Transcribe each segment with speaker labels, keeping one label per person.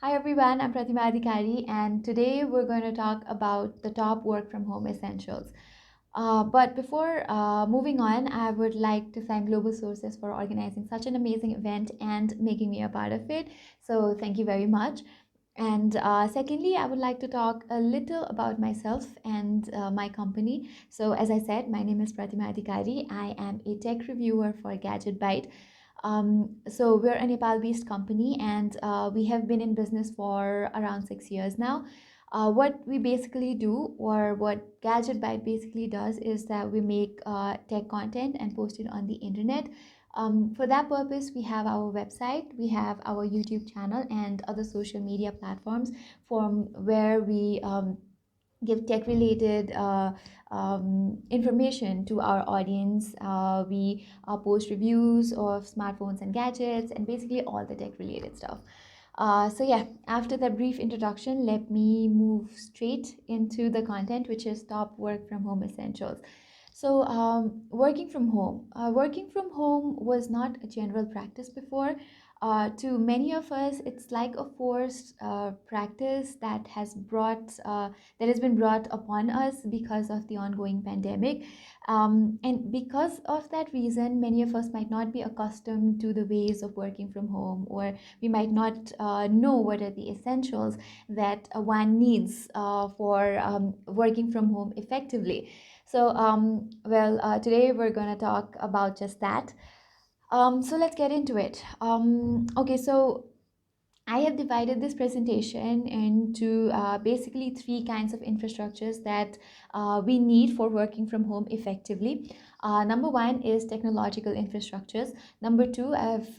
Speaker 1: Hi everyone, I'm Pratima Adhikari, and today we're going to talk about the top work from home essentials. But before moving on, I would like to thank Global Sources for organizing such an amazing event and making me a part of it. So, thank you very much. And secondly, I would like to talk a little about myself and my company. So, as I said, my name is Pratima Adhikari. I am a tech reviewer for Gadgetbyte. So we're a Nepal-based company, and we have been in business for around 6 years now. What we basically do, or what Gadgetbyte basically does, is that we make tech content and post it on the internet. For that purpose, we have our website, we have our YouTube channel, and other social media platforms from where we give tech related information to our audience. We post reviews of smartphones and gadgets and basically all the tech related stuff. So yeah, after that brief introduction, let me move straight into the content, which is top work from home essentials. So working from home was not a general practice before. To many of us, it's like a forced practice that has been brought upon us because of the ongoing pandemic. And because of that reason, many of us might not be accustomed to the ways of working from home, or we might not know what are the essentials that one needs for working from home effectively. So, today we're going to talk about just that. So let's get into it. Okay, so I have divided this presentation into basically three kinds of infrastructures that we need for working from home effectively. Number one is technological infrastructures. Number two, I've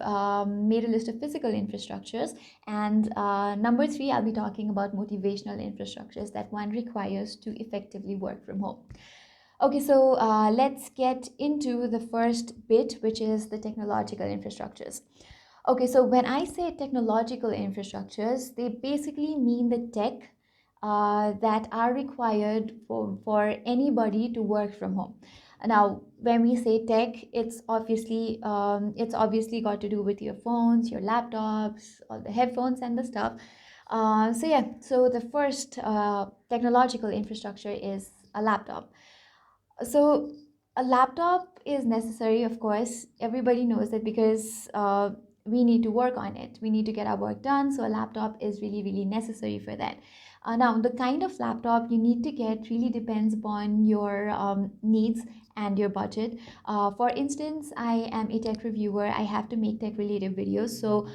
Speaker 1: made a list of physical infrastructures. And number three, I'll be talking about motivational infrastructures that one requires to effectively work from home. Okay, so let's get into the first bit, which is the technological infrastructures. Okay, so when I say technological infrastructures, they basically mean the tech that are required for anybody to work from home. Now, when we say tech, it's obviously got to do with your phones, your laptops, all the headphones and the stuff. So the first technological infrastructure is a laptop. So a laptop is necessary, of course. Everybody knows that because we need to work on it. We need to get our work done. So a laptop is really, really necessary for that. Now, the kind of laptop you need to get really depends upon your needs and your budget. For instance, I am a tech reviewer. I have to make tech related videos. So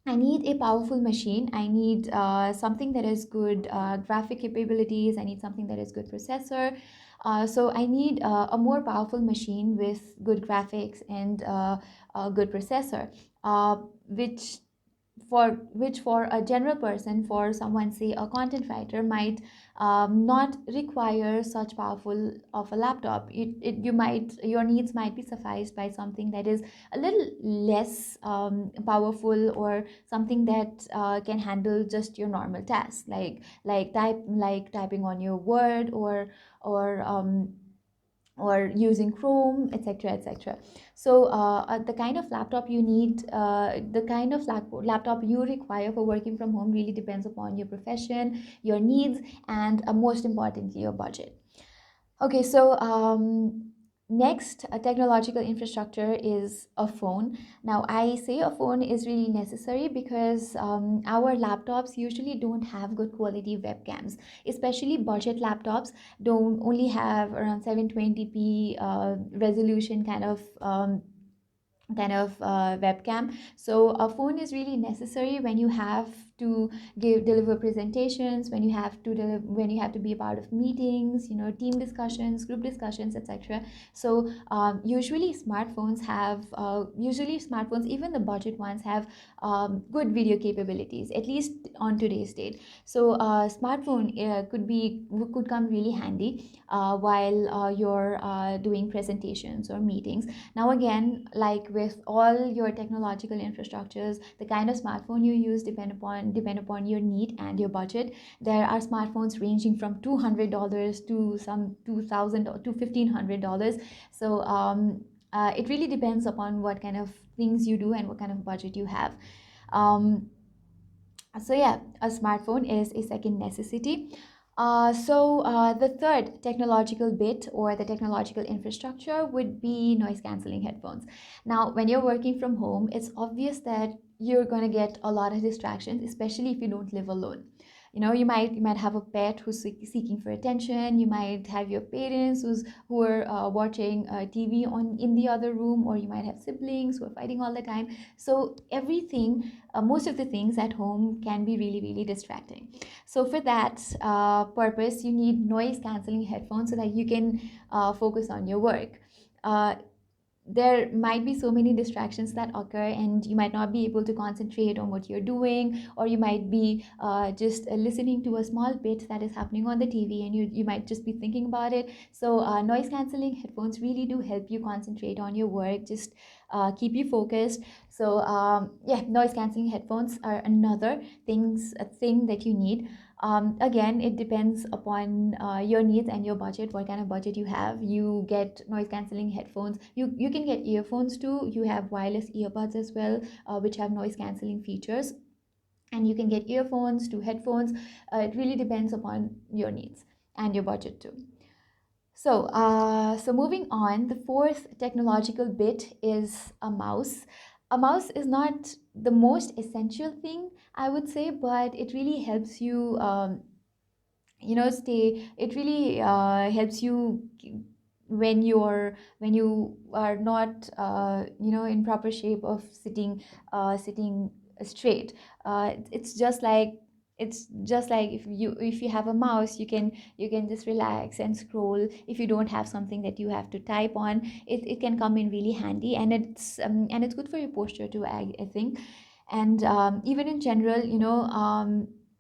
Speaker 1: I need a powerful machine. I need something that is good graphic capabilities. I need something that is good processor. So I need a more powerful machine with good graphics and a good processor, which for a general person, for someone say a content writer, might not require such powerful of a laptop. Your needs might be sufficed by something that is a little less powerful, or something that can handle just your normal tasks, like typing on your word, or using Chrome, etc., etc. So the kind of laptop you need, the kind of laptop you require for working from home really depends upon your profession, your needs, and most importantly, your budget. Okay, so next, a technological infrastructure is a phone. Now, I say a phone is really necessary because our laptops usually don't have good quality webcams, especially budget laptops don't only have around 720p resolution kind of webcam. So a phone is really necessary when you have to deliver presentations, when you have to when you have to be a part of meetings, team discussions, group discussions, etc. So usually smartphones, even the budget ones, have good video capabilities, at least on today's date. So smartphone could come really handy while you're doing presentations or meetings. Now again, like with all your technological infrastructures, the kind of smartphone you use depend upon your need and your budget. There are smartphones ranging from $200 to some 2,000 to $1,500. So it really depends upon what kind of things you do and what kind of budget you have. um, So yeah, a smartphone is a second necessity. The third technological bit or the technological infrastructure would be noise canceling headphones. Now, when you're working from home, it's obvious that you're going to get a lot of distractions, especially if you don't live alone. You might have a pet who's seeking for attention. You might have your parents who are watching TV on in the other room, or you might have siblings who are fighting all the time. So everything, most of the things at home can be really, really distracting. So for that purpose, you need noise canceling headphones so that you can focus on your work. uh, there might be so many distractions that occur, and you might not be able to concentrate on what you're doing, or you might be just listening to a small bit that is happening on the TV, and you might just be thinking about it. So noise canceling headphones really do help you concentrate on your work, just keep you focused. So yeah, noise canceling headphones are another a thing that you need. Again, it depends upon your needs and your budget, what kind of budget you have. You get noise cancelling headphones. You can get earphones too. You have wireless earbuds as well, which have noise cancelling features. And you can get earphones to headphones. It really depends upon your needs and your budget too. So moving on, the fourth technological bit is a mouse. A mouse is not the most essential thing, I would say, but it really helps you stay. It really helps you when you are not in proper shape of sitting straight. It's just like if you have a mouse, you can just relax and scroll. If you don't have something that you have to type on, it can come in really handy, and it's good for your posture too, I think. And even in general,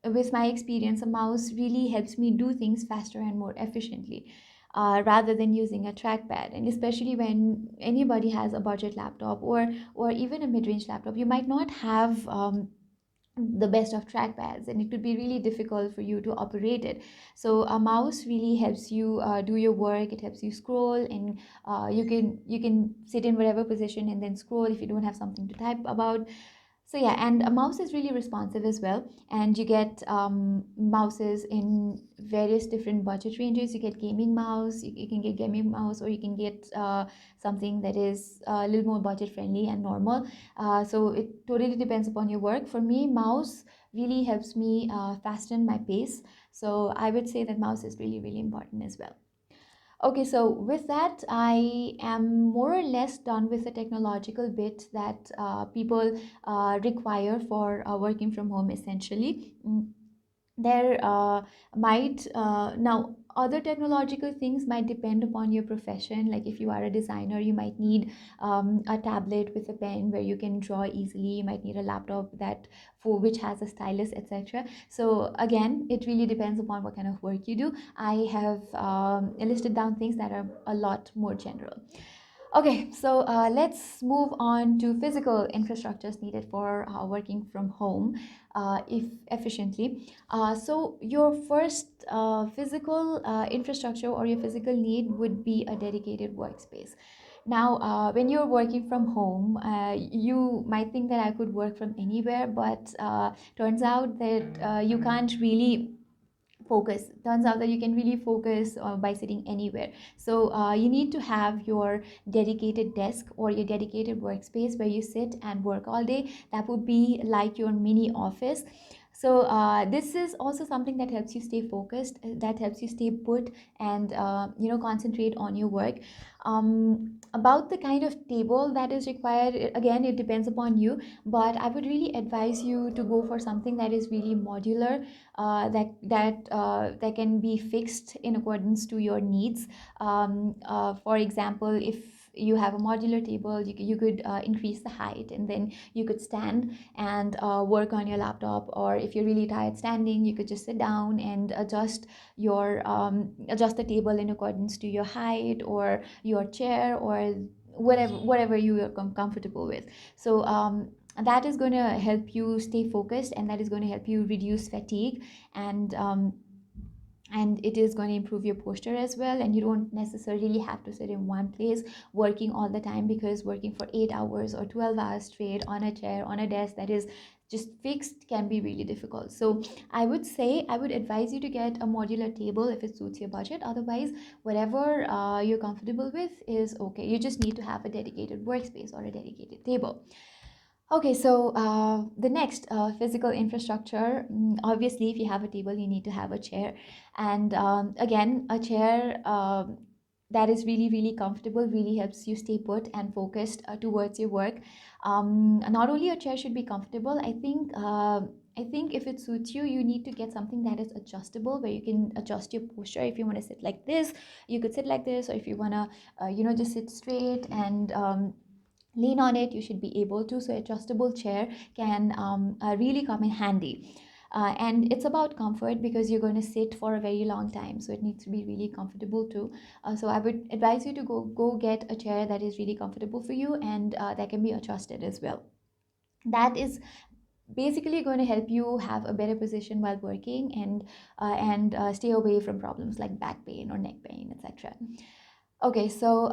Speaker 1: with my experience, a mouse really helps me do things faster and more efficiently, rather than using a trackpad. And especially when anybody has a budget laptop, or even a mid-range laptop, you might not have the best of trackpads, and it could be really difficult for you to operate it. So a mouse really helps you do your work. It helps you scroll, and you can sit in whatever position and then scroll if you don't have something to type about. So yeah, and a mouse is really responsive as well, and you get mouses in various different budget ranges. You get gaming mouse, you can get gaming mouse, or you can get something that is a little more budget friendly and normal. So it totally depends upon your work. For me, mouse really helps me fasten my pace. So I would say that mouse is really, really important as well. Okay, so with that, I am more or less done with the technological bit that people require for working from home essentially. There might now other technological things might depend upon your profession. Like if you are a designer, you might need a tablet with a pen where you can draw easily. You might need a laptop that for which has a stylus, etc. So again, it really depends upon what kind of work you do. I have listed down things that are a lot more general. Okay, so let's move on to physical infrastructures needed for working from home, if efficiently. So your first physical infrastructure or your physical need would be a dedicated workspace. Now, when you're working from home, you might think that I could work from anywhere, but turns out that you can't really focus. Turns out that you can really focus by sitting anywhere. So you need to have your dedicated desk or your dedicated workspace where you sit and work all day. That would be like your mini office. So this is also something that helps you stay focused, that helps you stay put, and concentrate on your work. About the kind of table that is required, again, it depends upon you, but I would really advise you to go for something that is really modular, that can be fixed in accordance to your needs. For example, if you have a modular table, you could increase the height, and then you could stand and work on your laptop. Or if you're really tired standing, you could just sit down and adjust the table in accordance to your height or your chair or whatever you are comfortable with. So that is going to help you stay focused, and that is going to help you reduce fatigue, and it is going to improve your posture as well. And you don't necessarily have to sit in one place working all the time, because working for 8 hours or 12 hours straight on a chair, on a desk, that is just fixed can be really difficult. So I would say, I would advise you to get a modular table if it suits your budget. Otherwise, whatever you're comfortable with is okay. You just need to have a dedicated workspace or a dedicated table. Okay, so the next physical infrastructure, obviously, if you have a table, you need to have a chair. And again, a chair that is really, really comfortable really helps you stay put and focused towards your work. Not only a chair should be comfortable, I think if it suits you, you need to get something that is adjustable, where you can adjust your posture. If you want to sit like this, you could sit like this, or if you want to, just sit straight and lean on it, you should be able to. So adjustable chair can really come in handy. And it's about comfort, because you're going to sit for a very long time, so it needs to be really comfortable too. So I would advise you to go get a chair that is really comfortable for you, and that can be adjusted as well. That is basically going to help you have a better position while working, and stay away from problems like back pain or neck pain, etc. Okay, so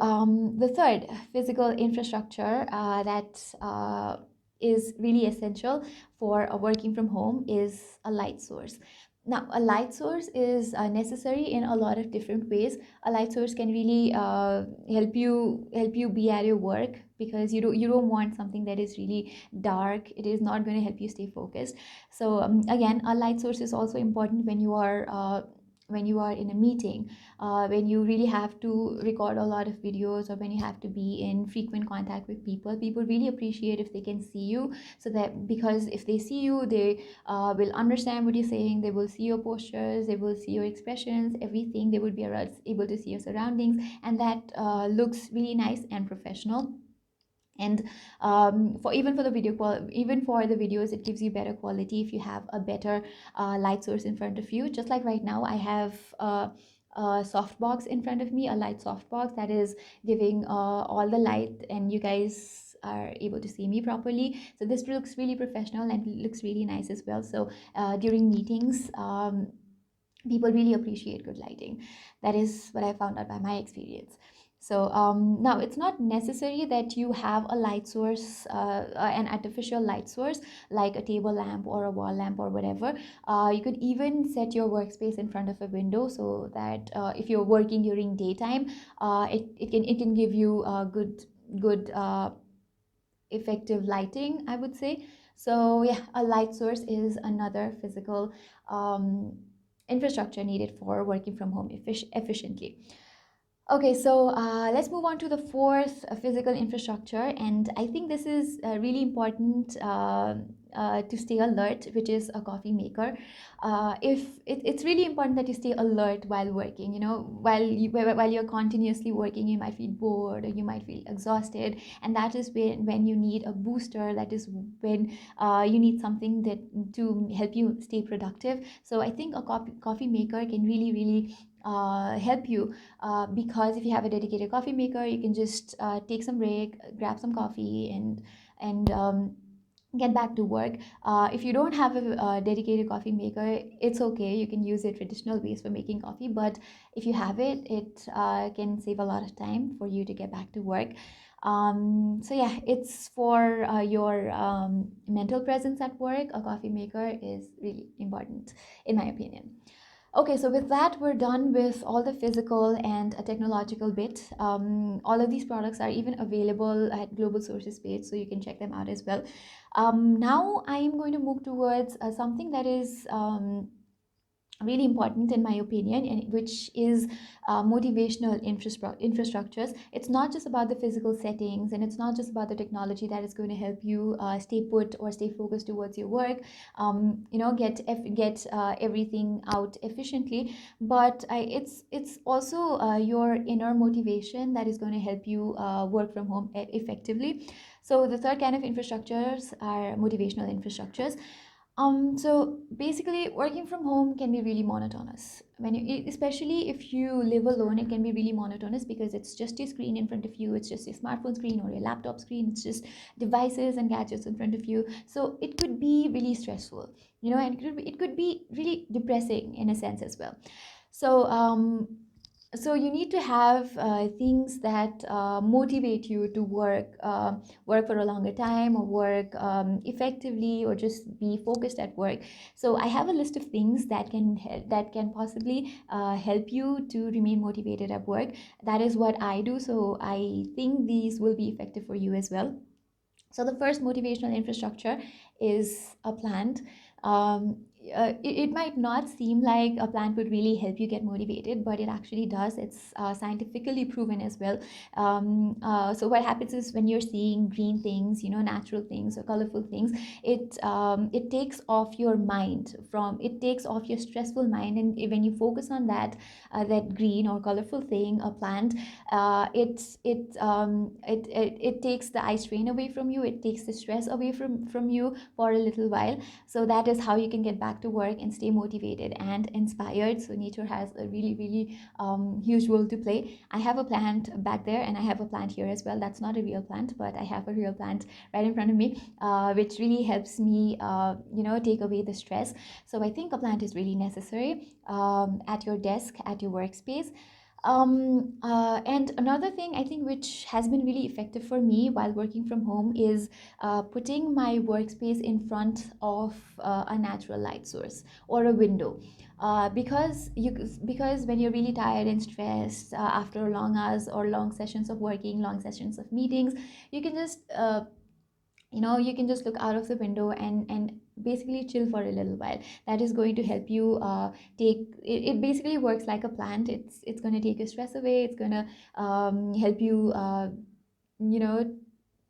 Speaker 1: the third physical infrastructure that is really essential for working from home is a light source. Now, a light source is necessary in a lot of different ways. A light source can really help you be at your work, because you don't want something that is really dark. It is not going to help you stay focused. So again, a light source is also important when you are in a meeting, when you really have to record a lot of videos, or when you have to be in frequent contact with people really appreciate if they can see you. So that, because if they see you, they will understand what you're saying, they will see your postures, they will see your expressions, everything. They would be able to see your surroundings, and that looks really nice and professional. And for even for the even for the videos, it gives you better quality if you have a better light source in front of you. Just like right now, I have a softbox in front of me, a light softbox that is giving all the light, and you guys are able to see me properly. So this looks really professional and looks really nice as well. So during meetings, people really appreciate good lighting. That is what I found out by my experience. So now, it's not necessary that you have a light source, an artificial light source like a table lamp or a wall lamp or whatever. You could even set your workspace in front of a window, so that if you're working during daytime, it can give you good effective lighting, I would say. So yeah, a light source is another physical um, infrastructure needed for working from home efficiently. Okay, so let's move on to the fourth physical infrastructure, and I think this is really important to stay alert, which is a coffee maker. If it's really important that you stay alert while working. While you're continuously working, you might feel bored, or you might feel exhausted, and that is when you need a booster. That is when you need something that to help you stay productive. So I think a coffee maker can really help you, because if you have a dedicated coffee maker, you can just take some break, grab some coffee, and get back to work. If you don't have a dedicated coffee maker, it's okay, you can use the traditional ways for making coffee. But if you have it, it can save a lot of time for you to get back to work. So yeah, it's for your mental presence at work. A coffee maker is really important, in my opinion. Okay, so with that, we're done with all the physical and a technological bit. All of these products are even available at Global Sources page, so you can check them out as well. Now I am going to move towards something that is really important in my opinion, and which is motivational infrastructures. It's not just about the physical settings, and it's not just about the technology that is going to help you stay put or stay focused towards your work, get everything out efficiently. But it's also your inner motivation that is going to help you work from home effectively. So the third kind of infrastructures are motivational infrastructures. So basically, working from home can be really monotonous. Especially if you live alone, it can be really monotonous, because it's just your screen in front of you. It's just your smartphone screen or your laptop screen. It's just devices and gadgets in front of you. So it could be really stressful, and it could be really depressing in a sense as well. So So you need to have things that motivate you to work for a longer time, or work effectively, or just be focused at work. So I have a list of things that that can possibly help you to remain motivated at work. That is what I do, so I think these will be effective for you as well. So the first motivational infrastructure is a plant. It might not seem like a plant would really help you get motivated, but it actually does. It's scientifically proven as well. So what happens is, when you're seeing green things, natural things or colorful things, it takes off your mind from it takes off your stressful mind, and when you focus on that green or colorful thing, a plant, it takes the eye strain away from you, it takes the stress away from you for a little while. So that is how you can get back to work and stay motivated and inspired. So nature has a really, really huge role to play. I have a plant back there, and I have a plant here as well. That's not a real plant, but I have a real plant right in front of me, which really helps me take away the stress. So I think a plant is really necessary at your desk, at your workspace. And another thing I think which has been really effective for me while working from home is putting my workspace in front of a natural light source or a window. Because when you're really tired and stressed after long hours or long sessions of working, long sessions of meetings, you can just look out of the window and basically chill for a little while. That is going to help you take it basically works like a plant. It's going to take your stress away. It's going to help you you know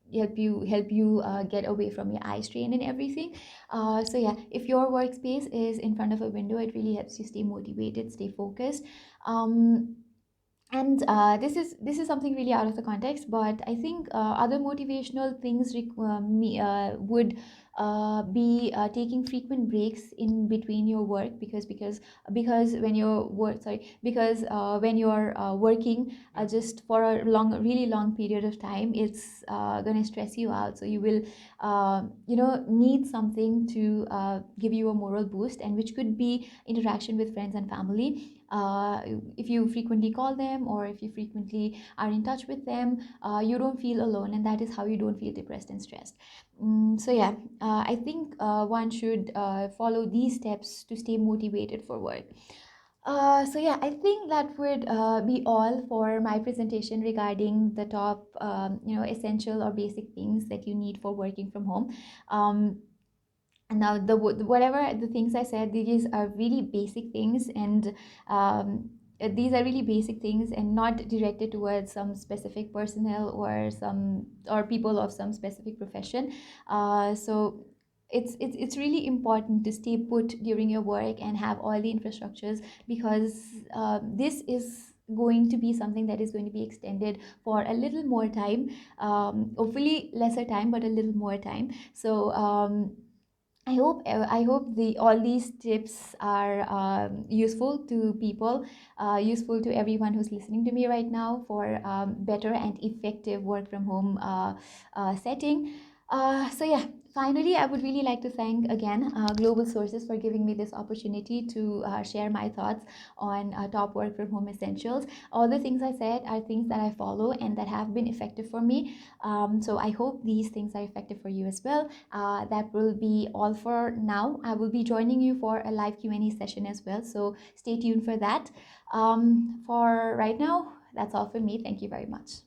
Speaker 1: get away from your eye strain and everything. So yeah, if your workspace is in front of a window, it really helps you stay motivated, stay focused. And this is something really out of the context, but I think other motivational things would be taking frequent breaks in between your work, because when you're work sorry because when you're working just for a really long period of time, it's going to stress you out. So you will need something to give you a moral boost, and which could be interaction with friends and family. If you frequently call them, or if you frequently are in touch with them, you don't feel alone, and that is how you don't feel depressed and stressed. So yeah, I think one should follow these steps to stay motivated for work. So yeah, I think that would be all for my presentation regarding the top essential or basic things that you need for working from home. And now whatever the things I said, these are really basic things, and these are really basic things and not directed towards some specific personnel or people of some specific profession. So it's really important to stay put during your work and have all the infrastructures, because this is going to be something that is going to be extended for a little more time, hopefully lesser time, but a little more time. So I hope the all these tips are useful to people, useful to everyone who's listening to me right now, for better and effective work from home setting. So yeah, finally, I would really like to thank again Global Sources for giving me this opportunity to share my thoughts on top work from home essentials. All the things I said are things that I follow and that have been effective for me. So I hope these things are effective for you as well. That will be all for now. I will be joining you for a live Q&A session as well, so stay tuned for that. For right now, that's all for me. Thank you very much.